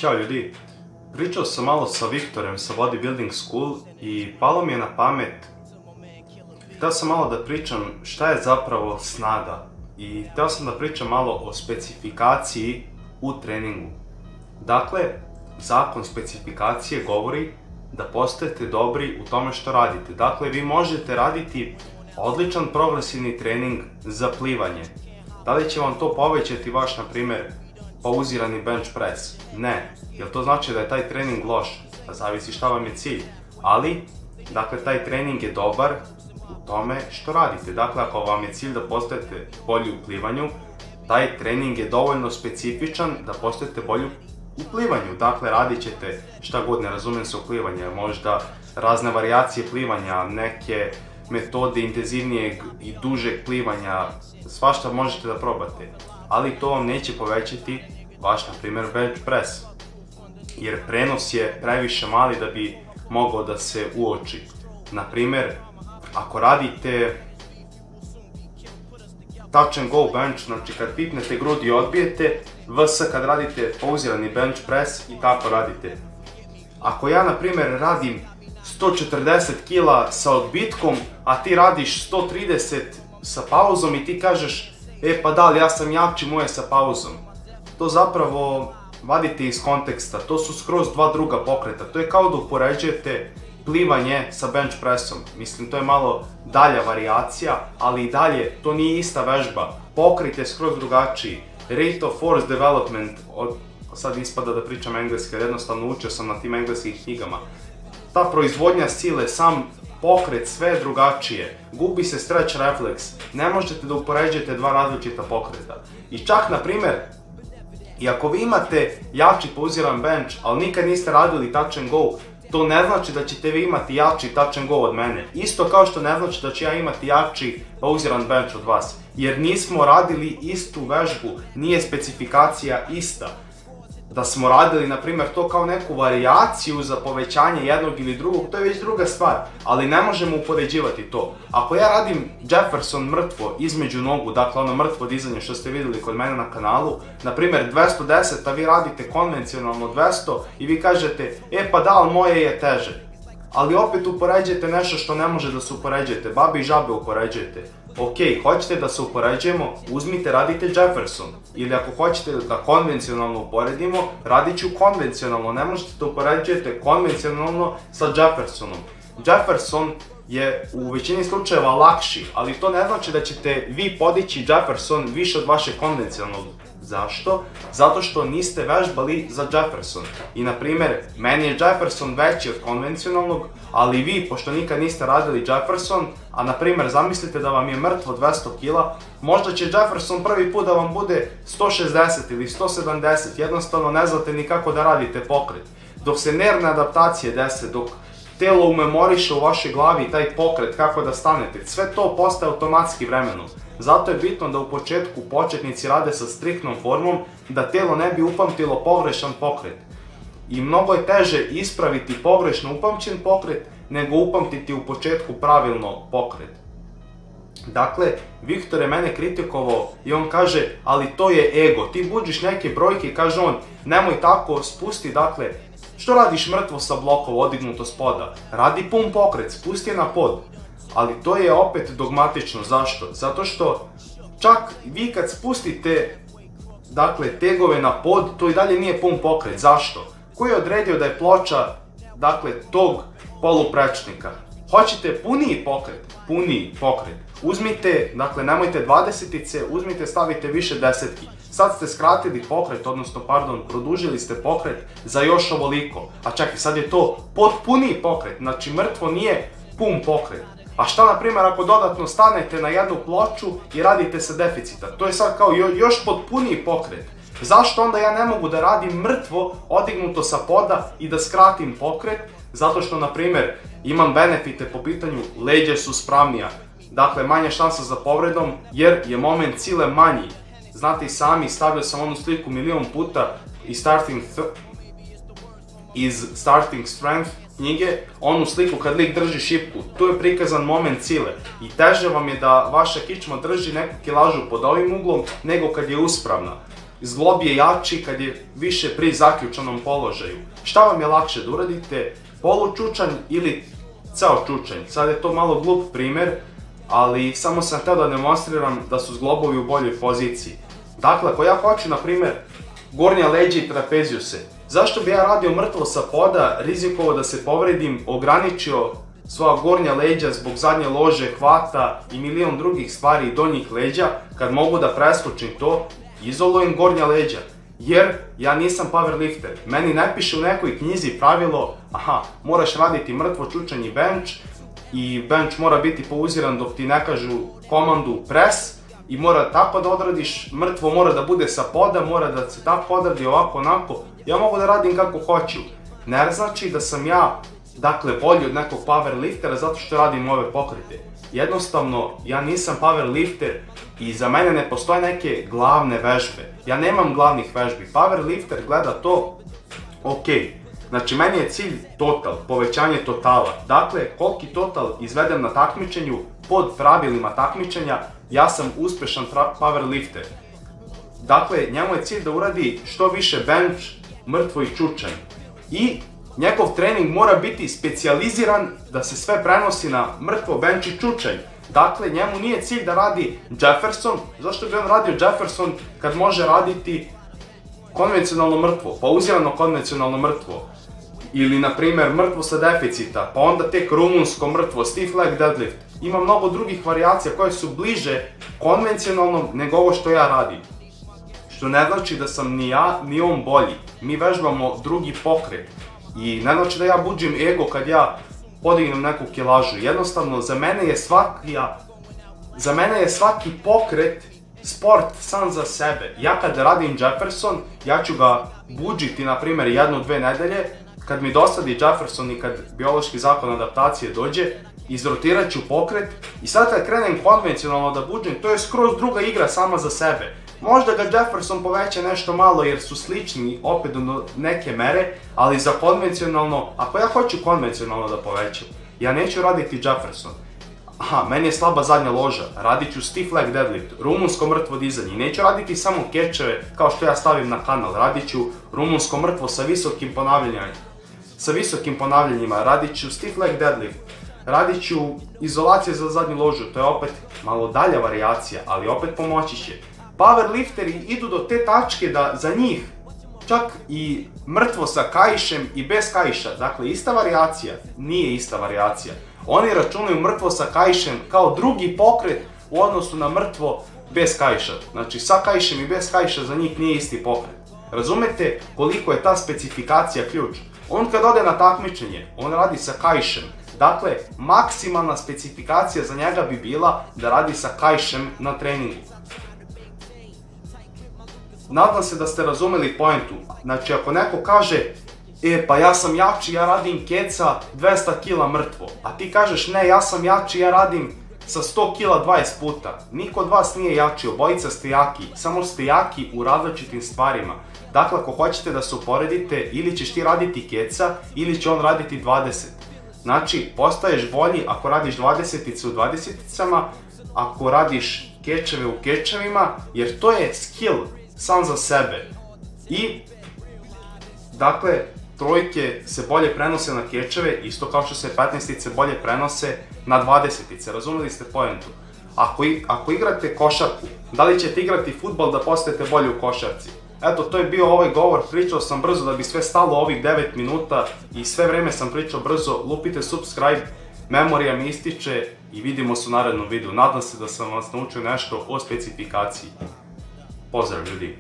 Ćao ljudi, pričao sam malo sa Viktorem sa Bodybuilding School i palo mi je na pamet. Htio sam malo da pričam šta je zapravo snaga i htio sam da pričam malo o specifikaciji u treningu. Dakle, zakon specifikacije govori da postajete dobri u tome što radite. Dakle, vi možete raditi odličan progresivni trening za plivanje. Da li će vam to povećati vaš, na primjer, pauzirani bench press? Ne, jer to znači da je taj trening loš, zavisi šta vam je cilj. Ali, dakle, taj trening je dobar u tome što radite. Dakle, ako vam je cilj da postajete bolji u plivanju, taj trening je dovoljno specifičan da postajete bolji u plivanju. Dakle, radit ćete šta god, ne razumijem se u plivanje, možda razne varijacije plivanja, neke metode intenzivnijeg i dužeg plivanja, svašta možete da probate. Ali to vam neće povećati vaš, na primjer, bench press. Jer prenos je previše mali da bi mogao da se uoči. Na primjer, ako radite touch and go bench, znači kad pipnete grudi i odbijete, vs kad radite pauzirani bench press i tako radite. Ako ja, na primjer, radim 140 kg sa odbitkom, a ti radiš 130 sa pauzom i ti kažeš pa da, ali ja sam jači, moje sa pauzom. To zapravo vadite iz konteksta, to su skroz dva druga pokreta. To je kao da upoređujete plivanje sa bench pressom. Mislim, to je malo dalja varijacija, ali i dalje to nije ista vežba. Pokret je skroz drugačiji. Rate of force development, sad ispada da pričam engleski, jer jednostavno učio sam na tim engleskim knjigama. Ta proizvodnja sile, sam pokret, sve je drugačije. Gubi se stretch refleks. Ne možete da upoređujete dva različita pokreta. I čak, na primjer, i ako vi imate jači pauziran bench, ali nikad niste radili touch and go, to ne znači da ćete vi imati jači touch and go od mene. Isto kao što ne znači da ću ja imati jači pauziran bench od vas. Jer nismo radili istu vežbu, nije specifikacija ista. Da smo radili, na primjer, to kao neku varijaciju za povećanje jednog ili drugog, to je već druga stvar, ali ne možemo upoređivati to. Ako ja radim Jefferson mrtvo između nogu, dakle ono mrtvo dizanje što ste vidjeli kod mene na kanalu, na primjer 210, a vi radite konvencionalno 200 i vi kažete, pa da, ali moje je teže. Ali opet upoređujete nešto što ne može da se upoređujete, babi i žabe upoređujete. Ok, hoćete da se upoređujemo, uzmite, radite Jefferson. Ili ako hoćete da konvencionalno uporedimo, radit ću konvencionalno. Ne možete da upoređujete konvencionalno sa Jeffersonom. Jefferson je u većini slučajeva lakši, ali to ne znači da ćete vi podići Jefferson više od vašeg konvencionalnog. Zašto? Zato što niste vežbali za Jefferson. I na primjer, meni je Jefferson veći od konvencionalnog, ali vi, pošto nikad niste radili Jefferson, a na primjer zamislite da vam je mrtvo 200 kg, možda će Jefferson prvi put da vam bude 160 ili 170, jednostavno ne znate ni kako da radite pokret. Dok se nervne adaptacije dese, dok telo umemoriše u vašoj glavi taj pokret, kako da stanete, sve to postaje automatski vremenom. Zato je bitno da u početku početnici rade sa striktnom formom, da telo ne bi upamtilo pogrešan pokret. I mnogo je teže ispraviti pogrešno upamćen pokret, nego upamtiti u početku pravilno pokret. Dakle, Viktor je mene kritikovao i on kaže, ali to je ego, ti buđiš neke brojke, kaže on, nemoj tako, spusti, dakle, što radiš mrtvo sa blokova odignuto s poda? Radi pun pokret, spusti je na pod. Ali to je opet dogmatično. Zašto? Zato što čak vi kad spustite, dakle, tegove na pod, to i dalje nije pun pokret. Zašto? Ko je odredio da je ploča, dakle, tog poluprečnika? Hoćete puniji pokret? Puniji pokret. Uzmite, dakle, nemojte 20-ice, uzmite, stavite više desetki. Sad ste skratili pokret, odnosno, produžili ste pokret za još ovoliko. A čak i sad je to potpuniji pokret, znači mrtvo nije pun pokret. A šta, na primjer, ako dodatno stanete na jednu ploču i radite sa deficita? To je sad kao još potpuniji pokret. Zašto onda ja ne mogu da radim mrtvo, odignuto sa poda i da skratim pokret? Zato što, na primjer, imam benefite po pitanju leđa su spravnija. Dakle, manja šansa za povredom jer je moment sile manji. Znate i sami, stavio sam onu sliku milion puta iz Starting Strength knjige, onu sliku kad lik drži šipku, tu je prikazan moment sile i teže vam je da vaša kičma drži neku kilažu pod ovim uglom nego kad je uspravna. zglob je jači kad je više pri zaključanom položaju. Šta vam je lakše da uradite? Polučučanj ili ceo čučanj? Sad je to malo glup primer, ali samo sam htio da demonstriram da su zglobovi u boljoj poziciji. Dakle, ako ja hoću, na primjer, gornja leđa i trapezijuse, zašto bi ja radio mrtvo sa poda, rizikovao da se povredim, ograničio svoja gornja leđa zbog zadnje lože, hvata i milion drugih stvari i donjih leđa, kad mogu da preskočim to, izolujem gornja leđa. Jer ja nisam powerlifter. Meni ne piše u nekoj knjizi pravilo, moraš raditi mrtvo čučanj i bench, i bench mora biti pauziran dok ti ne kažu komandu press, i mora tako da odradiš, mrtvo mora da bude sa poda, mora da se tako odradi ovako onako. Ja mogu da radim kako hoću. Ne znači da sam ja, dakle, bolji od nekog powerliftera zato što radim ove pokrete. Jednostavno, ja nisam powerlifter i za mene ne postoje neke glavne vežbe. Ja nemam glavnih vežbi. Powerlifter gleda to, ok, znači meni je cilj total, povećanje totala. Dakle, koliki total izvedem na takmičenju, pod pravilima takmičenja, ja sam uspešan powerlifter. Dakle, njemu je cilj da uradi što više bench, mrtvo i čučanj. I njegov trening mora biti specijaliziran da se sve prenosi na mrtvo, bench i čučanj. Dakle, njemu nije cilj da radi Jefferson. Zašto bi on radio Jefferson kad može raditi konvencionalno mrtvo, pauzirano konvencionalno mrtvo? Ili, na primjer, mrtvo sa deficita, pa onda tek rumunsko mrtvo, stiff leg deadlift. Ima mnogo drugih varijacija koje su bliže konvencionalnom nego ovo što ja radim. Što ne znači da sam ni ja, ni on bolji. Mi vežbamo drugi pokret. I ne znači da ja buđim ego kad ja podignem neku kilažu. Jednostavno, za mene je svaki pokret sport sam za sebe. Ja kad radim Jefferson, ja ću ga buđiti, na primjer, 1-2 nedelje. Kad mi dosadi Jefferson i kad biološki zakon adaptacije dođe, izrotirat ću pokret i sad kad krenem konvencionalno da buđem, to je skroz druga igra sama za sebe. Možda ga Jefferson poveća nešto malo jer su slični opet do neke mere, ali za konvencionalno, ako ja hoću konvencionalno da povećam, ja neću raditi Jefferson. Meni je slaba zadnja loža, radit ću stiff leg deadlift, rumunsko mrtvo dizanje i neću raditi samo kečeve kao što ja stavim na kanal, radit ću rumunsko mrtvo sa visokim ponavljanjima, radit ću stiff leg deadlift, radit ću izolacije za zadnju ložu, to je opet malo dalja varijacija, ali opet pomoći će. Powerlifteri idu do te tačke da za njih čak i mrtvo sa kaišem i bez kaiša, dakle ista varijacija, nije ista varijacija. Oni računaju mrtvo sa kaišem kao drugi pokret u odnosu na mrtvo bez kaiša. Znači sa kaišem i bez kaiša za njih nije isti pokret. Razumete koliko je ta specifikacija ključ? On kad ode na takmičenje, on radi sa kaišem. Dakle, maksimalna specifikacija za njega bi bila da radi sa kaišem na treningu. Nadam se da ste razumeli poentu. Znači, ako neko kaže, pa ja sam jači, ja radim keca 200 kg mrtvo, a ti kažeš, ne, ja sam jači, ja radim sa 100 kg 20 puta. Niko od vas nije jači, obojica ste jaki, samo ste jaki u različitim stvarima. Dakle, ako hoćete da se uporedite, ili ćeš ti raditi keca, ili će on raditi 20. Znači, postaješ bolji ako radiš 20-ice u 20-icama, ako radiš kečeve u kečevima, jer to je skill sam za sebe. I, dakle, trojke se bolje prenose na kečeve, isto kao što se 15-ice bolje prenose na 20-ice, razumeli ste poentu? Ako igrate košarku, da li ćete igrati fudbal da postajete bolji u košarci? Eto, to je bio ovaj govor, pričao sam brzo da bi sve stalo ovih 9 minuta i sve vreme sam pričao brzo. Lupite subscribe, memorija mi ističe i vidimo se u narednom videu. Nadam se da sam vas naučio nešto o specifikaciji. Pozdrav ljudi!